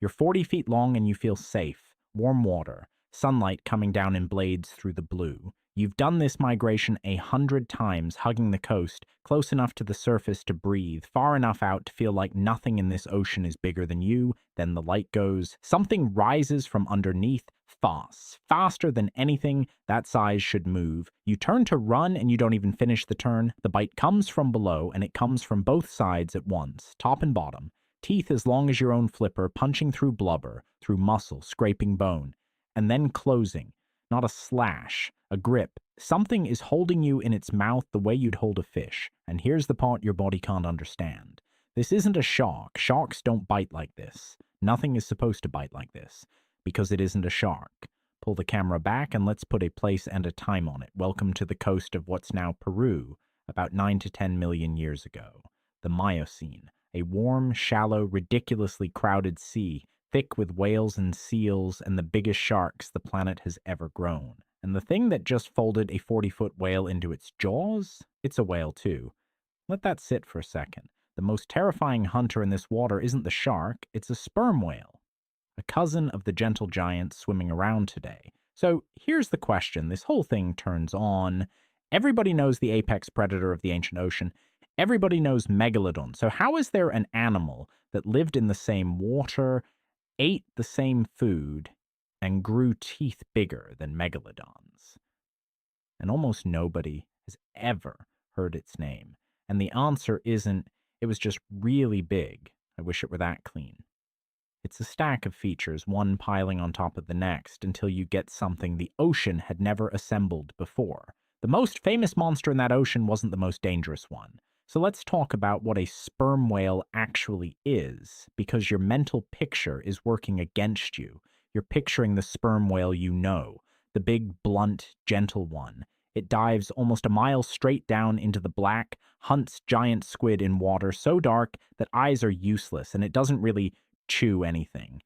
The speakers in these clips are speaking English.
You're 40 feet long and you feel safe. Warm water, sunlight coming down in blades through the blue. You've done this migration 100 times, hugging the coast, close enough to the surface to breathe, far enough out to feel like nothing in this ocean is bigger than you. Then the light goes. Something rises from underneath, fast, faster than anything that size should move. You turn to run and you don't even finish the turn. The bite comes from below and it comes from both sides at once, top and bottom. Teeth as long as your own flipper, punching through blubber, through muscle, scraping bone, and then closing. Not a slash, a grip. Something is holding you in its mouth the way you'd hold a fish. And here's the part your body can't understand. This isn't a shark. Sharks don't bite like this. Nothing is supposed to bite like this, because it isn't a shark. Pull the camera back and let's put a place and a time on it. Welcome to the coast of what's now Peru, about 9 to 10 million years ago. The Miocene, a warm, shallow, ridiculously crowded sea, thick with whales and seals and the biggest sharks the planet has ever grown. And the thing that just folded a 40-foot whale into its jaws? It's a whale too. Let that sit for a second. The most terrifying hunter in this water isn't the shark, it's a sperm whale, a cousin of the gentle giants swimming around today. So here's the question this whole thing turns on. Everybody knows the apex predator of the ancient ocean. Everybody knows Megalodon. So how is there an animal that lived in the same water, ate the same food, and grew teeth bigger than Megalodons? And almost nobody has ever heard its name. And the answer isn't, it was just really big. I wish it were that clean. It's a stack of features, one piling on top of the next, until you get something the ocean had never assembled before. The most famous monster in that ocean wasn't the most dangerous one. So let's talk about what a sperm whale actually is, because your mental picture is working against you. You're picturing the sperm whale you know, the big, blunt, gentle one. It dives almost a mile straight down into the black, hunts giant squid in water so dark that eyes are useless, and it doesn't really chew anything.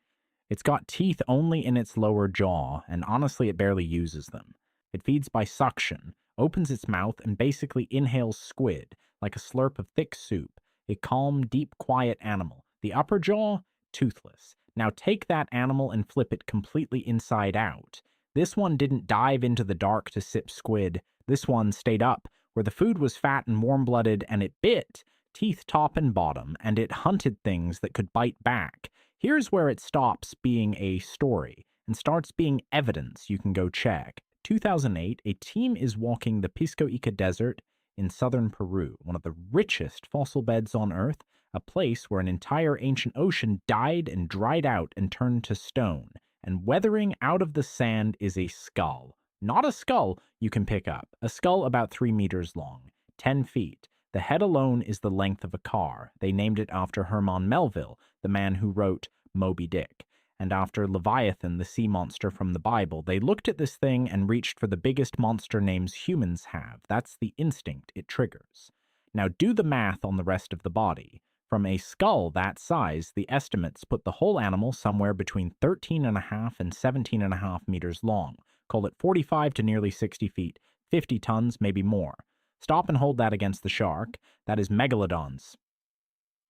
It's got teeth only in its lower jaw, and honestly it barely uses them. It feeds by suction, opens its mouth, and basically inhales squid, like a slurp of thick soup, a calm, deep, quiet animal. The upper jaw, toothless. Now take that animal and flip it completely inside out. This one didn't dive into the dark to sip squid. This one stayed up, where the food was fat and warm-blooded, and it bit, teeth top and bottom, and it hunted things that could bite back. Here's where it stops being a story and starts being evidence you can go check. 2008, a team is walking the Pisco Ica Desert in southern Peru, one of the richest fossil beds on Earth, a place where an entire ancient ocean died and dried out and turned to stone. And weathering out of the sand is a skull. Not a skull you can pick up. A skull about 3 meters long, 10 feet. The head alone is the length of a car. They named it after Herman Melville, the man who wrote Moby Dick. And after Leviathan, the sea monster from the Bible. They looked at this thing and reached for the biggest monster names humans have. That's the instinct it triggers. Now do the math on the rest of the body. From a skull that size, the estimates put the whole animal somewhere between 13.5 and 17.5 meters long. Call it 45 to nearly 60 feet, 50 tons, maybe more. Stop and hold that against the shark. That is Megalodon's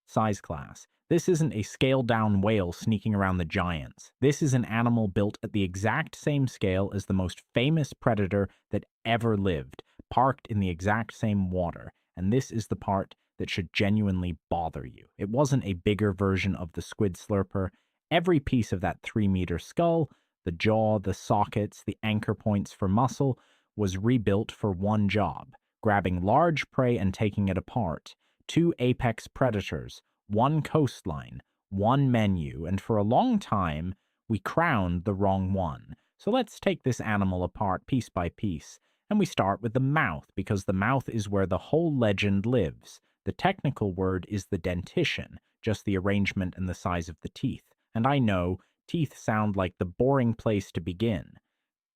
size class. This isn't a scaled-down whale sneaking around the giants. This is an animal built at the exact same scale as the most famous predator that ever lived, parked in the exact same water. And this is the part that should genuinely bother you. It wasn't a bigger version of the squid slurper. Every piece of that 3-meter skull, the jaw, the sockets, the anchor points for muscle, was rebuilt for one job, grabbing large prey and taking it apart. 2 apex predators, 1 coastline, 1 menu, and for a long time, we crowned the wrong one. So let's take this animal apart piece by piece, and we start with the mouth, because the mouth is where the whole legend lives. The technical word is the dentition, just the arrangement and the size of the teeth. And I know, teeth sound like the boring place to begin.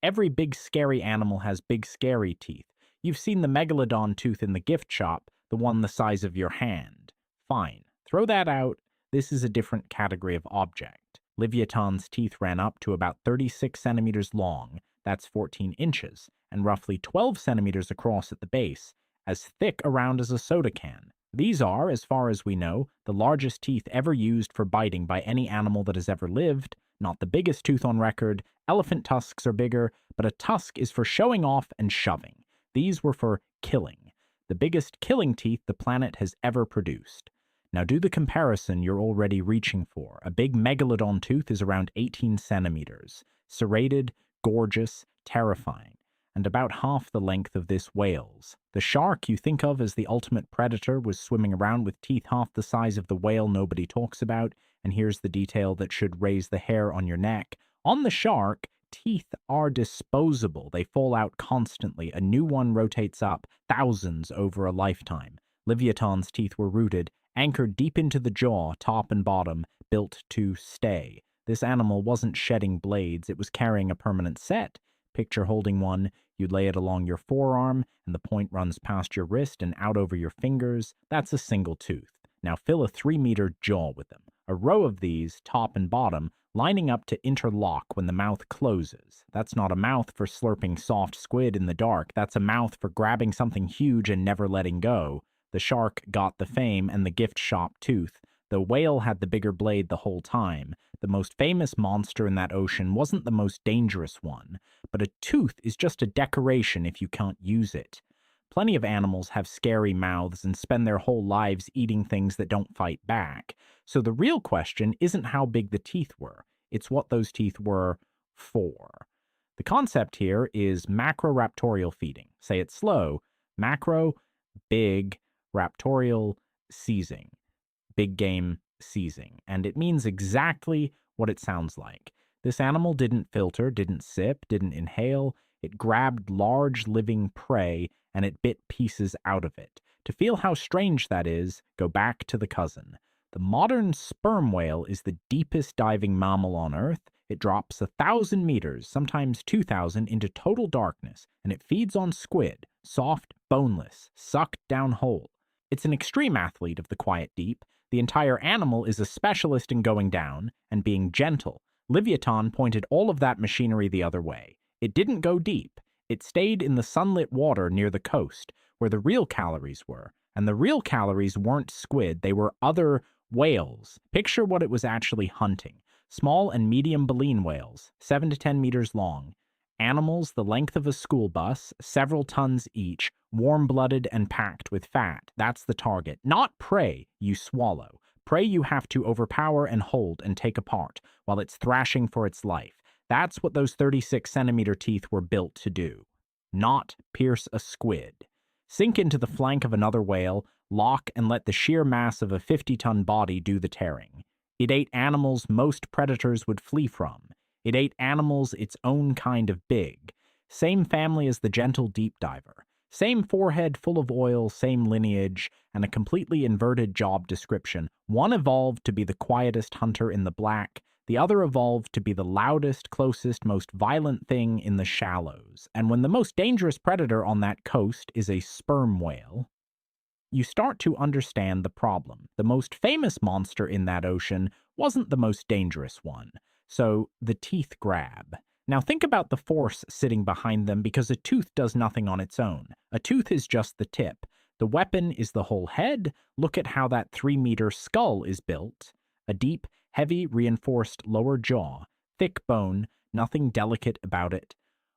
Every big scary animal has big scary teeth. You've seen the megalodon tooth in the gift shop, the one the size of your hand. Fine. Throw that out. This is a different category of object. Leviathan's teeth ran up to about 36 centimeters long, that's 14 inches, and roughly 12 centimeters across at the base, as thick around as a soda can. These are, as far as we know, the largest teeth ever used for biting by any animal that has ever lived. Not the biggest tooth on record. Elephant tusks are bigger, but a tusk is for showing off and shoving. These were for killing. The biggest killing teeth the planet has ever produced. Now do the comparison you're already reaching for. A big megalodon tooth is around 18 centimeters. Serrated, gorgeous, terrifying, and about half the length of this whale's. The shark you think of as the ultimate predator was swimming around with teeth half the size of the whale nobody talks about, and here's the detail that should raise the hair on your neck. On the shark, teeth are disposable. They fall out constantly. A new one rotates up, thousands over a lifetime. Leviathan's teeth were rooted, anchored deep into the jaw, top and bottom, built to stay. This animal wasn't shedding blades, it was carrying a permanent set. Picture holding one, you'd lay it along your forearm, and the point runs past your wrist and out over your fingers. That's a single tooth. Now fill a 3-meter jaw with them. A row of these, top and bottom, lining up to interlock when the mouth closes. That's not a mouth for slurping soft squid in the dark. That's a mouth for grabbing something huge and never letting go. The shark got the fame and the gift shop tooth. The whale had the bigger blade the whole time. The most famous monster in that ocean wasn't the most dangerous one, but a tooth is just a decoration if you can't use it. Plenty of animals have scary mouths and spend their whole lives eating things that don't fight back. So the real question isn't how big the teeth were, it's what those teeth were for. The concept here is macroraptorial feeding. Say it slow. Macro, big, raptorial, seizing. Big game seizing. And it means exactly what it sounds like. This animal didn't filter, didn't sip, didn't inhale. It grabbed large living prey and it bit pieces out of it. To feel how strange that is, go back to the cousin. The modern sperm whale is the deepest diving mammal on Earth. It drops 1,000 meters, sometimes 2,000, into total darkness, and it feeds on squid, soft, boneless, sucked down whole. It's an extreme athlete of the quiet deep. The entire animal is a specialist in going down and being gentle. Leviathan pointed all of that machinery the other way. It didn't go deep. It stayed in the sunlit water near the coast, where the real calories were. And the real calories weren't squid, they were other whales. Picture what it was actually hunting. Small and medium baleen whales, 7 to 10 meters long. Animals the length of a school bus, several tons each, warm-blooded and packed with fat. That's the target. Not prey you swallow. Prey you have to overpower and hold and take apart while it's thrashing for its life. That's what those 36-centimeter teeth were built to do. Not pierce a squid. Sink into the flank of another whale, lock and let the sheer mass of a 50-ton body do the tearing. It ate animals most predators would flee from. It ate animals its own kind of big. Same family as the gentle deep diver. Same forehead full of oil, same lineage, and a completely inverted job description. One evolved to be the quietest hunter in the black. The other evolved to be the loudest, closest, most violent thing in the shallows. And when the most dangerous predator on that coast is a sperm whale, you start to understand the problem. The most famous monster in that ocean wasn't the most dangerous one. So the teeth grab. Now think about the force sitting behind them, because a tooth does nothing on its own. A tooth is just the tip. The weapon is the whole head. Look at how that 3-meter skull is built. A deep, heavy, reinforced lower jaw. Thick bone, nothing delicate about it.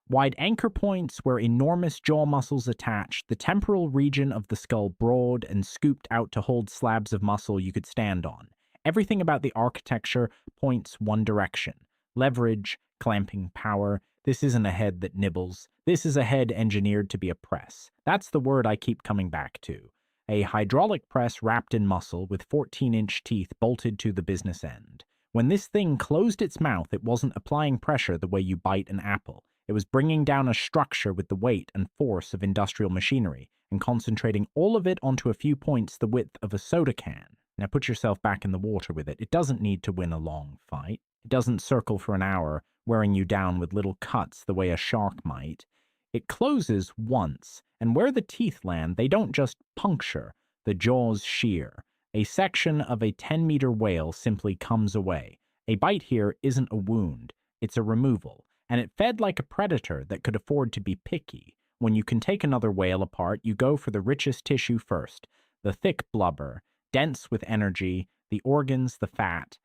Wide anchor points where enormous jaw muscles attach, the temporal region of the skull broad and scooped out to hold slabs of muscle you could stand on. Everything about the architecture points one direction. Leverage, clamping power. This isn't a head that nibbles. This is a head engineered to be a press. That's the word I keep coming back to. A hydraulic press wrapped in muscle with 14-inch teeth bolted to the business end. When this thing closed its mouth, it wasn't applying pressure the way you bite an apple. It was bringing down a structure with the weight and force of industrial machinery and concentrating all of it onto a few points the width of a soda can. Now put yourself back in the water with it. It doesn't need to win a long fight. It doesn't circle for an hour, wearing you down with little cuts the way a shark might. It closes once, and where the teeth land, they don't just puncture, the jaws shear. A section of a 10-meter whale simply comes away. A bite here isn't a wound, it's a removal, and it fed like a predator that could afford to be picky. When you can take another whale apart, you go for the richest tissue first. The thick blubber, dense with energy, the organs, the fat.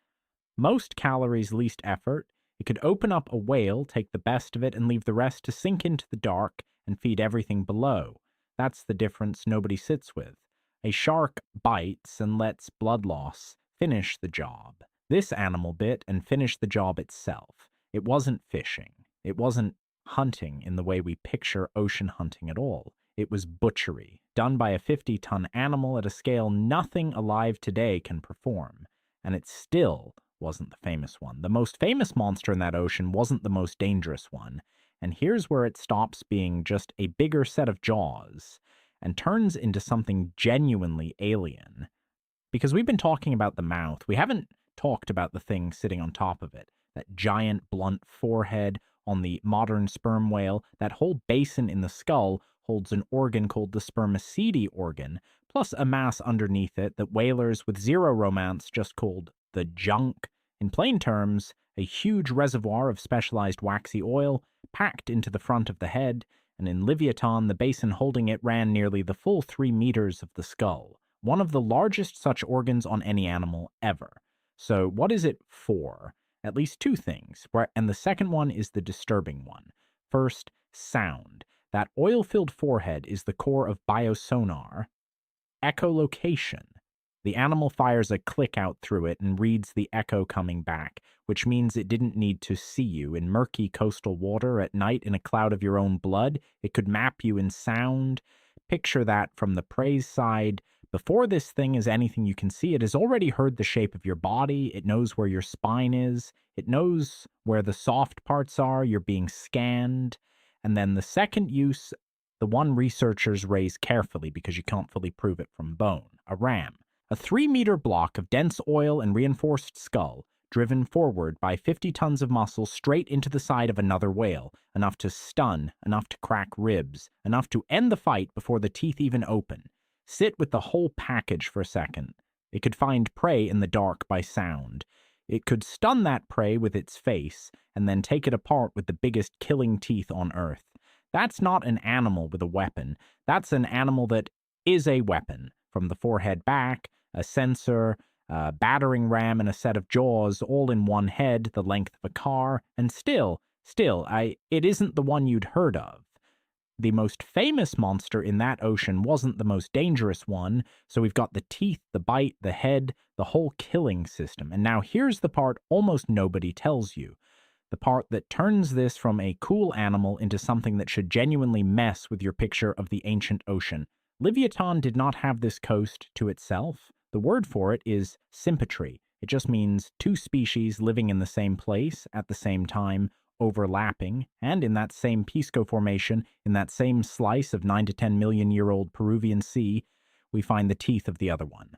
Most calories, least effort. It could open up a whale, take the best of it, and leave the rest to sink into the dark and feed everything below. That's the difference nobody sits with. A shark bites and lets blood loss finish the job. This animal bit and finished the job itself. It wasn't fishing. It wasn't hunting in the way we picture ocean hunting at all. It was butchery, done by a 50-ton animal at a scale nothing alive today can perform. And it still wasn't the famous one. The most famous monster in that ocean wasn't the most dangerous one. And here's where it stops being just a bigger set of jaws and turns into something genuinely alien. Because we've been talking about the mouth, we haven't talked about the thing sitting on top of it. That giant, blunt forehead on the modern sperm whale, that whole basin in the skull holds an organ called the spermaceti organ, plus a mass underneath it that whalers with zero romance just called the junk. In plain terms, a huge reservoir of specialized waxy oil packed into the front of the head, and in Leviathan, the basin holding it ran nearly the full 3 meters of the skull, one of the largest such organs on any animal ever. So what is it for? At least 2 things, and the second one is the disturbing one. First, sound. That oil-filled forehead is the core of biosonar. Echolocation. The animal fires a click out through it and reads the echo coming back, which means it didn't need to see you in murky coastal water at night in a cloud of your own blood. It could map you in sound. Picture that from the prey's side. Before this thing is anything you can see, it has already heard the shape of your body. It knows where your spine is. It knows where the soft parts are. You're being scanned. And then the second use, the one researchers raise carefully because you can't fully prove it from bone, a ram. A 3-meter block of dense oil and reinforced skull, driven forward by 50 tons of muscle straight into the side of another whale, enough to stun, enough to crack ribs, enough to end the fight before the teeth even open. Sit with the whole package for a second. It could find prey in the dark by sound. It could stun that prey with its face, and then take it apart with the biggest killing teeth on Earth. That's not an animal with a weapon. That's an animal that is a weapon. From the forehead back, a sensor, a battering ram, and a set of jaws, all in one head, the length of a car, and still, it isn't the one you'd heard of. The most famous monster in that ocean wasn't the most dangerous one, so we've got the teeth, the bite, the head, the whole killing system. And now here's the part almost nobody tells you. The part that turns this from a cool animal into something that should genuinely mess with your picture of the ancient ocean. Leviathan did not have this coast to itself. The word for it is sympatry. It just means 2 species living in the same place at the same time, overlapping, and in that same Pisco Formation, in that same slice of 9 to 10 million year old Peruvian sea, we find the teeth of the other one.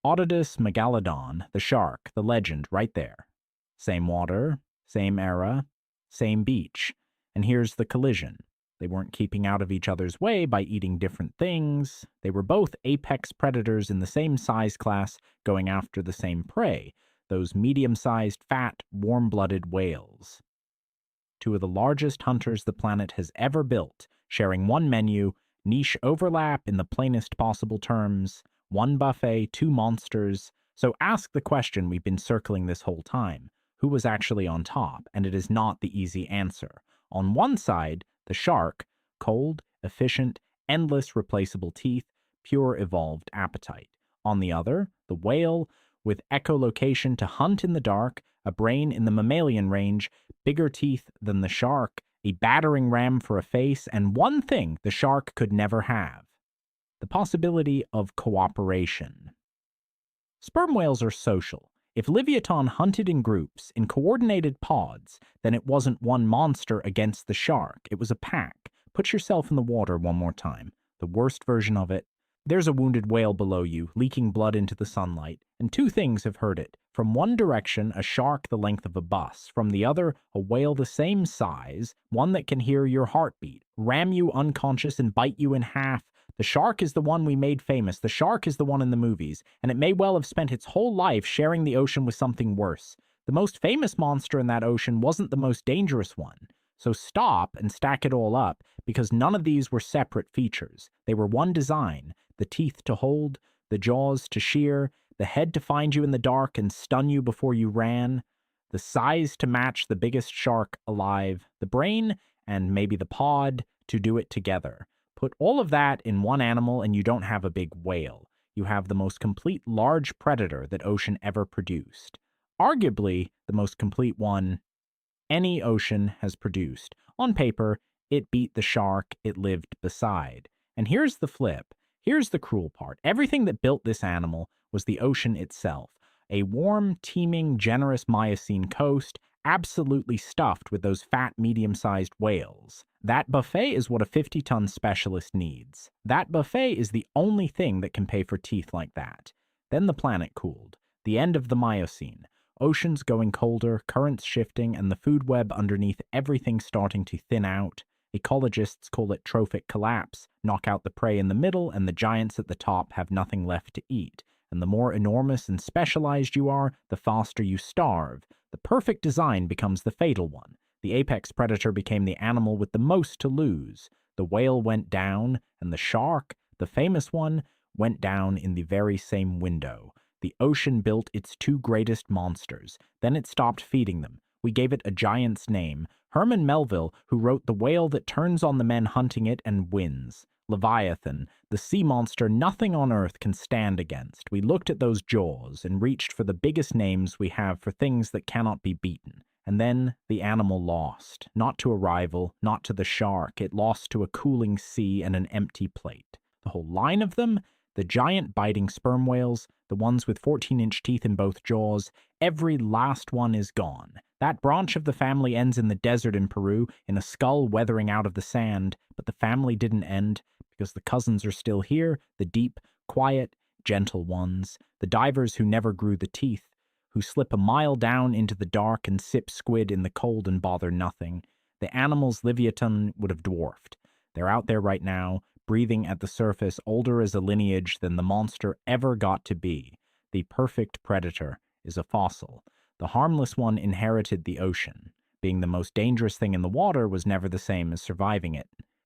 Otodus Megalodon, the shark, the legend, right there. Same water, same era, same beach. And here's the collision. They weren't keeping out of each other's way by eating different things. They were both apex predators in the same size class, going after the same prey, those medium-sized, fat, warm-blooded whales. 2 of the largest hunters the planet has ever built, sharing one menu, niche overlap in the plainest possible terms, one buffet, 2 monsters. So ask the question we've been circling this whole time. Who was actually on top? And it is not the easy answer. On one side, the shark, cold, efficient, endless replaceable teeth, pure evolved appetite. On the other, the whale, with echolocation to hunt in the dark, a brain in the mammalian range, bigger teeth than the shark, a battering ram for a face, and one thing the shark could never have: the possibility of cooperation. Sperm whales are social. If Leviathan hunted in groups, in coordinated pods, then it wasn't one monster against the shark. It was a pack. Put yourself in the water one more time. The worst version of it. There's a wounded whale below you, leaking blood into the sunlight, and 2 things have heard it. From one direction, a shark the length of a bus. From the other, a whale the same size, one that can hear your heartbeat, ram you unconscious and bite you in half. The shark is the one we made famous. The shark is the one in the movies, and it may well have spent its whole life sharing the ocean with something worse. The most famous monster in that ocean wasn't the most dangerous one. So stop and stack it all up, because none of these were separate features. They were one design: the teeth to hold, the jaws to shear, the head to find you in the dark and stun you before you ran, the size to match the biggest shark alive, the brain, and maybe the pod to do it together. Put all of that in one animal and you don't have a big whale. You have the most complete large predator that ocean ever produced. Arguably the most complete one any ocean has produced. On paper, it beat the shark it lived beside. And here's the flip. Here's the cruel part. Everything that built this animal was the ocean itself. A warm, teeming, generous Miocene coast, absolutely stuffed with those fat, medium-sized whales. That buffet is what a 50-ton specialist needs. That buffet is the only thing that can pay for teeth like that. Then the planet cooled. The end of the Miocene. Oceans going colder, currents shifting, and the food web underneath everything starting to thin out. Ecologists call it trophic collapse. Knock out the prey in the middle, and the giants at the top have nothing left to eat. And the more enormous and specialized you are, the faster you starve. The perfect design becomes the fatal one. The apex predator became the animal with the most to lose. The whale went down, and the shark, the famous one, went down in the very same window. The ocean built its two greatest monsters. Then it stopped feeding them. We gave it a giant's name. Herman Melville, who wrote The Whale That Turns on the Men Hunting It and Wins. Leviathan, the sea monster nothing on earth can stand against. We looked at those jaws and reached for the biggest names we have for things that cannot be beaten. And then the animal lost. Not to a rival, not to the shark. It lost to a cooling sea and an empty plate. The whole line of them, the giant biting sperm whales, the ones with 14-inch teeth in both jaws, every last one is gone. That branch of the family ends in the desert in Peru, in a skull weathering out of the sand, but the family didn't end, because the cousins are still here, the deep, quiet, gentle ones, the divers who never grew the teeth, who slip a mile down into the dark and sip squid in the cold and bother nothing. The animals Leviathan would have dwarfed. They're out there right now, breathing at the surface, older as a lineage than the monster ever got to be. The perfect predator is a fossil. The harmless one inherited the ocean. Being the most dangerous thing in the water was never the same as surviving it.